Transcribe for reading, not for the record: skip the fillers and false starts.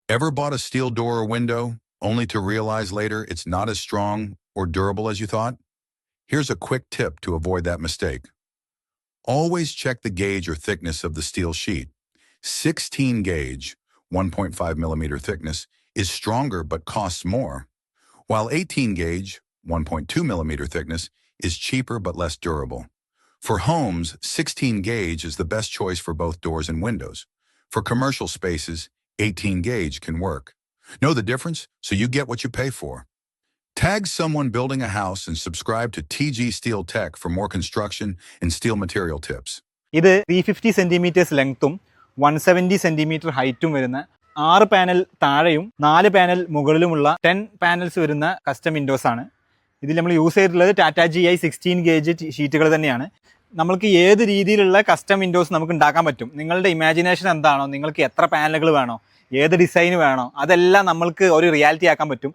Ever bought a steel door or window only to realize later it's not as strong or durable as you thought? Here's a quick tip to avoid that mistake. Always check the gauge or thickness of the steel sheet. 16 gauge, 1.5 millimeter thickness, is stronger but costs more, while 18 gauge, 1.2 millimeter thickness, is cheaper but less durable. For homes, 16 gauge is the best choice for both doors and windows. For commercial spaces, 18 gauge can work. Know the difference so you get what you pay for. Tag someone building a house and subscribe to TG Steel Tech for more construction and steel material tips. ഇത് 350 centimetres ലെങ്ത്തും 170 centimetre ഹൈറ്റും വരുന്ന 6 panel താഴെയും 4 panel മുകളിലുമുള്ള 10 panels വരുന്ന custom Windows ആണ്. ഇതിൽ നമ്മൾ use ചെയ്തിട്ടുള്ളത് ടാറ്റ GI 16 ഗേജ് ഷീറ്റുകൾ തന്നെയാണ്. നമ്മൾക്ക് ഏത് രീതിയിലുള്ള കസ്റ്റം വിൻഡോസ് നമുക്ക് ഉണ്ടാക്കാൻ പറ്റും. നിങ്ങളുടെ ഇമാജിനേഷൻ എന്താണോ, നിങ്ങൾക്ക് എത്ര പാനലുകൾ വേണോ, ഏത് ഡിസൈൻ വേണോ, അതെല്ലാം നമ്മൾക്ക് ഒരു റിയാലിറ്റി ആക്കാൻ പറ്റും.